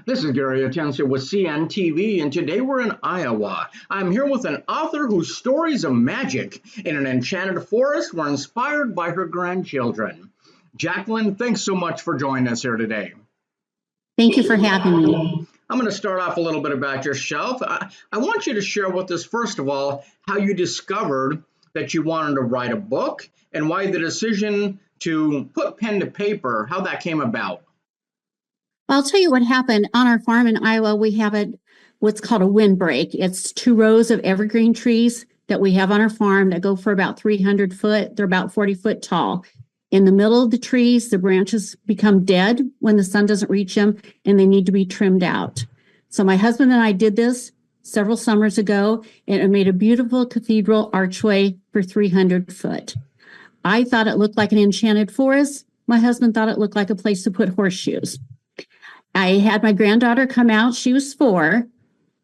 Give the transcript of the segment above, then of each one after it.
This is Gary Atencio with CNTV, and today we're in Iowa. I'm here with an author whose stories of magic in an enchanted forest were inspired by her grandchildren. Jacqueline, thanks so much for joining us here today. Thank you for having me. I'm going to start off a little bit about yourself. I want you to share with us, first of all, how you discovered that you wanted to write a book and why the decision to put pen to paper, how that came about. I'll tell you what happened. On our farm in Iowa, we have what's called a windbreak. It's 2 rows of evergreen trees that we have on our farm that go for about 300 foot. They're about 40 foot tall. In the middle of the trees, the branches become dead when the sun doesn't reach them, and they need to be trimmed out. So my husband and I did this several summers ago, and it made a beautiful cathedral archway for 300 foot. I thought it looked like an enchanted forest. My husband thought it looked like a place to put horseshoes. I had my granddaughter come out. She was 4.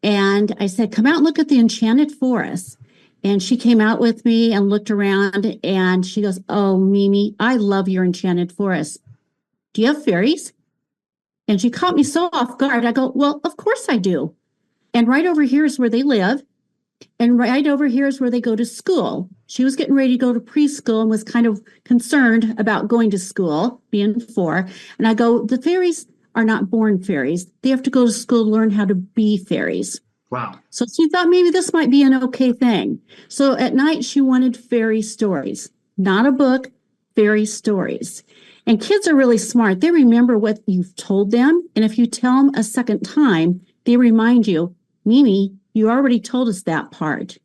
And I said, come out and look at the enchanted forest. And she came out with me and looked around. And she goes, oh, Mimi, I love your enchanted forest. Do you have fairies? And she caught me so off guard. I go, well, of course I do. And right over here is where they live. And right over here is where they go to school. She was getting ready to go to preschool and was kind of concerned about going to school, being 4. And I go, the fairies are not born fairies. They have to go to school to learn how to be fairies. Wow. So she thought maybe this might be an okay thing. So at night, she wanted fairy stories, not a book, fairy stories. And kids are really smart. They remember what you've told them. And if you tell them a second time, they remind you, Mimi, you already told us that part.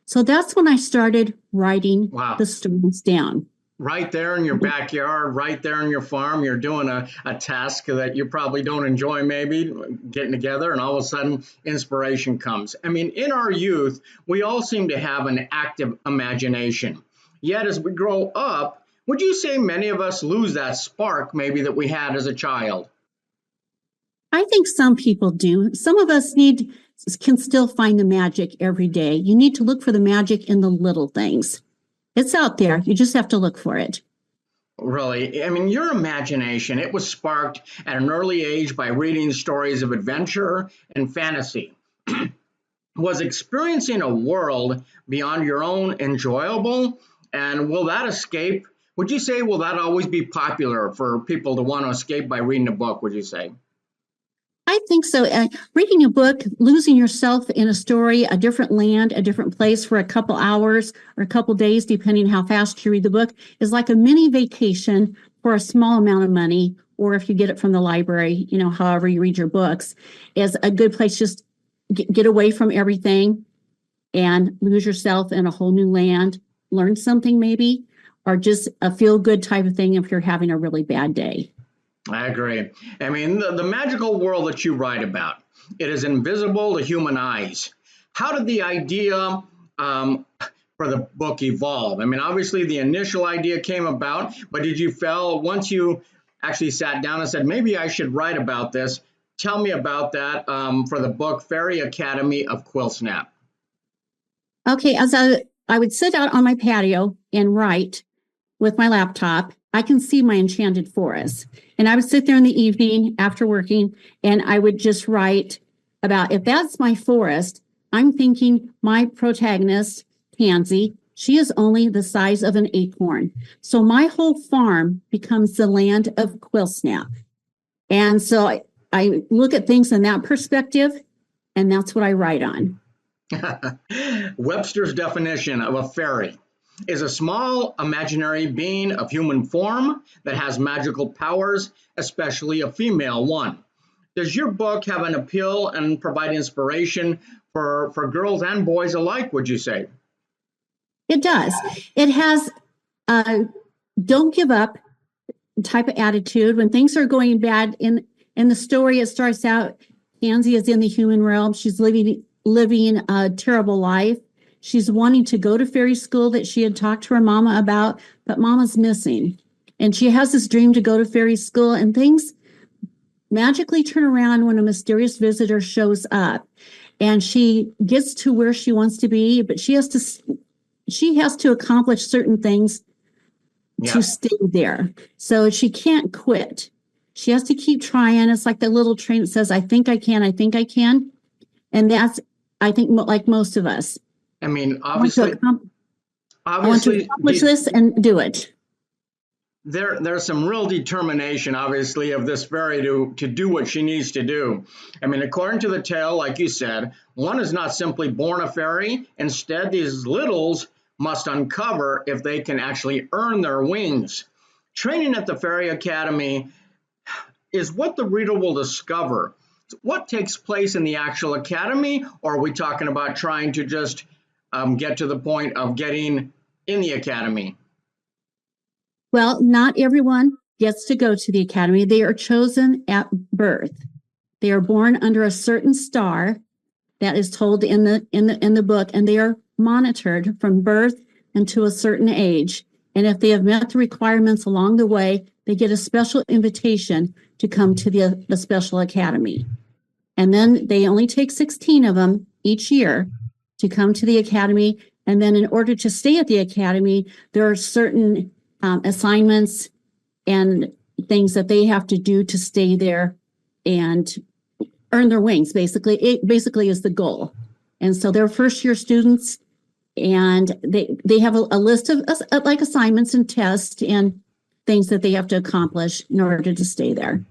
So that's when I started writing the stories down. Right there in your backyard, right there in your farm, you're doing a task that you probably don't enjoy, maybe getting together, and all of a sudden inspiration comes. I mean, in our youth, we all seem to have an active imagination. Yet as we grow up, would you say many of us lose that spark maybe that we had as a child? I think some people do. Some of us can still find the magic every day. You need to look for the magic in the little things. It's out there. You just have to look for it. Really? I mean, your imagination, it was sparked at an early age by reading stories of adventure and fantasy. Was experiencing a world beyond your own enjoyable? And will that escape? Would you say, will that always be popular for people to want to escape by reading a book, would you say? I think so. Reading a book, losing yourself in a story, a different land, a different place for a couple hours or a couple days, depending how fast you read the book, is like a mini vacation for a small amount of money. Or if you get it from the library, however you read your books, is a good place. Just get away from everything and lose yourself in a whole new land, learn something maybe, or just a feel-good type of thing if you're having a really bad day. I agree. I mean, the magical world that you write about, it is invisible to human eyes. How did the idea for the book evolve? I mean, obviously the initial idea came about, but did you feel once you actually sat down and said, maybe I should write about this? Tell me about that for the book Fairy Academy of Quillsnap. Okay, as I would sit out on my patio and write with my laptop, I can see my enchanted forest. And I would sit there in the evening after working, and I would just write about, if that's my forest, I'm thinking my protagonist, Pansy, she is only the size of an acorn. So my whole farm becomes the land of Quillsnap. And so I look at things in that perspective, and that's what I write on. Webster's definition of a fairy is a small imaginary being of human form that has magical powers, especially a female one. Does your book have an appeal and provide inspiration for girls and boys alike, would you say? It does. It has don't give up type of attitude. When things are going bad in the story, it starts out, Pansy is in the human realm. She's living a terrible life. She's wanting to go to fairy school that she had talked to her mama about, but mama's missing. And she has this dream to go to fairy school, and things magically turn around when a mysterious visitor shows up. And she gets to where she wants to be, but she has to accomplish certain things to stay there. So she can't quit. She has to keep trying. It's like the little train that says, I think I can, I think I can. And that's, I think, like most of us. I mean, I want to obviously, accomplish this and do it. there's some real determination, obviously, of this fairy to do what she needs to do. I mean, according to the tale, like you said, one is not simply born a fairy. Instead, these littles must uncover if they can actually earn their wings. Training at the Fairy Academy is what the reader will discover. What takes place in the actual academy, or are we talking about trying to just get to the point of getting in the academy? Well, not everyone gets to go to the academy. They are chosen at birth. They are born under a certain star that is told in the book, and they are monitored from birth until a certain age. And if they have met the requirements along the way, they get a special invitation to come to the special academy. And then they only take 16 of them each year to come to the academy. And then in order to stay at the academy, there are certain assignments and things that they have to do to stay there and earn their wings. Basically, it basically is the goal. And so they're first year students, and they have a list of like assignments and tests and things that they have to accomplish in order to stay there.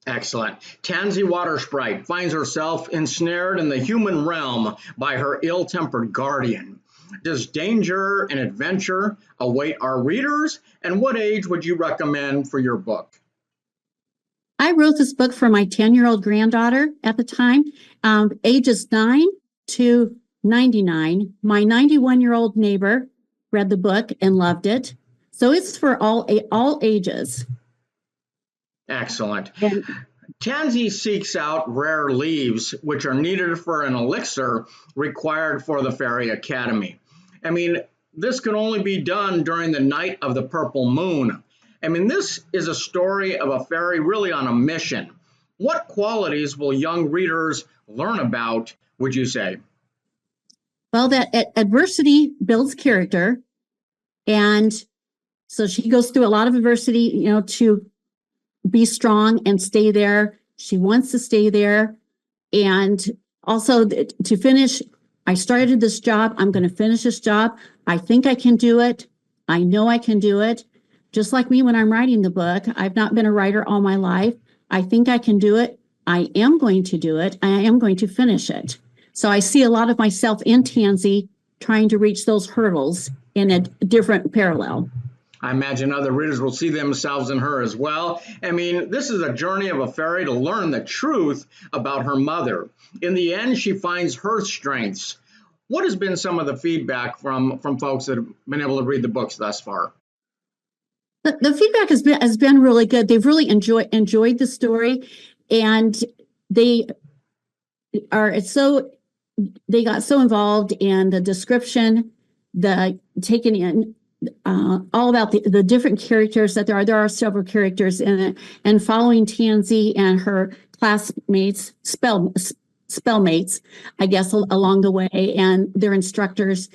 Excellent. Tansy Water Sprite finds herself ensnared in the human realm by her ill-tempered guardian. Does danger and adventure await our readers? And what age would you recommend for your book? I wrote this book for my 10-year-old granddaughter at the time, ages 9 to 99. My 91-year-old neighbor read the book and loved it. So it's for all ages. Excellent. Tansy seeks out rare leaves, which are needed for an elixir required for the Fairy Academy. I mean, this can only be done during the night of the purple moon. I mean, this is a story of a fairy really on a mission. What qualities will young readers learn about, would you say? Well, that adversity builds character. And so she goes through a lot of adversity, to be strong and stay there. She wants to stay there. And also to finish, I started this job. I'm going to finish this job. I think I can do it. I know I can do it. Just like me when I'm writing the book, I've not been a writer all my life. I think I can do it. I am going to do it. I am going to finish it. So I see a lot of myself in Tansy trying to reach those hurdles in a different parallel. I imagine other readers will see themselves in her as well. I mean, this is a journey of a fairy to learn the truth about her mother. In the end, she finds her strengths. What has been some of the feedback from folks that have been able to read the books thus far? The feedback has been really good. They've really enjoyed the story, and they got so involved in the description, the taking in all about the different characters that there are. There are several characters in it, and following Tansy and her classmates, spellmates, I guess, along the way, and their instructors.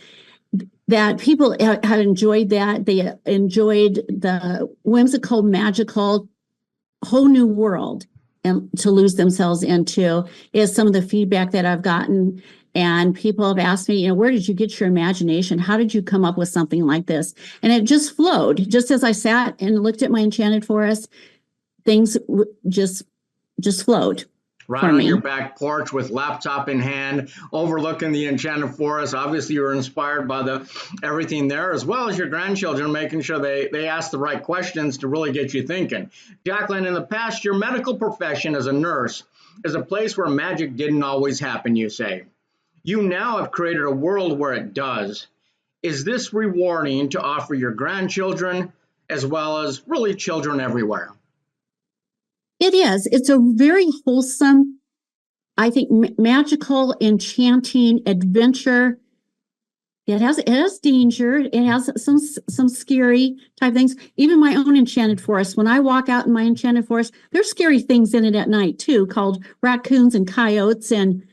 That people have enjoyed that. They enjoyed the whimsical, magical, whole new world and to lose themselves into is some of the feedback that I've gotten. And people have asked me, where did you get your imagination? How did you come up with something like this? And it just flowed. Just as I sat and looked at my enchanted forest, things just flowed. Right on your back porch with laptop in hand, overlooking the enchanted forest. Obviously, you were inspired by everything there, as well as your grandchildren, making sure they ask the right questions to really get you thinking. Jacqueline, in the past, your medical profession as a nurse is a place where magic didn't always happen, you say. You now have created a world where it does. Is this rewarding to offer your grandchildren, as well as really children everywhere? It is. It's a very wholesome, I think, magical, enchanting adventure. It has danger. It has some scary type things. Even my own enchanted forest. When I walk out in my enchanted forest, there's scary things in it at night too, called raccoons and coyotes and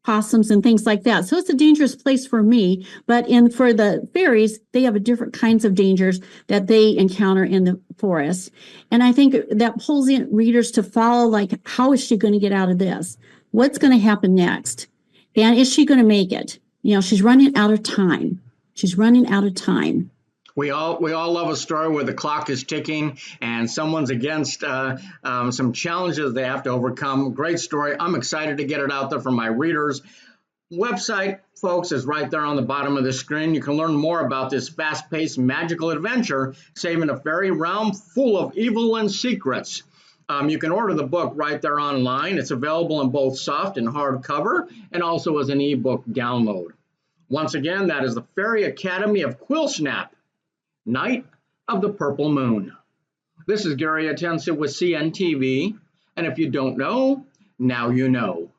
possums and things like that. So it's a dangerous place for me. But for the fairies, they have different kinds of dangers that they encounter in the forest. And I think that pulls in readers to follow, like, how is she going to get out of this? What's going to happen next? And is she going to make it? She's running out of time. She's running out of time. We all love a story where the clock is ticking and someone's against some challenges they have to overcome. Great story. I'm excited to get it out there for my readers. Website, folks, is right there on the bottom of the screen. You can learn more about this fast-paced magical adventure, saving a fairy realm full of evil and secrets. You can order the book right there online. It's available in both soft and hardcover, and also as an ebook download. Once again, that is the Fairy Academy of Quillsnap, Night of the Purple Moon. This is Gary Atensa with CNTV, and if you don't know, now you know.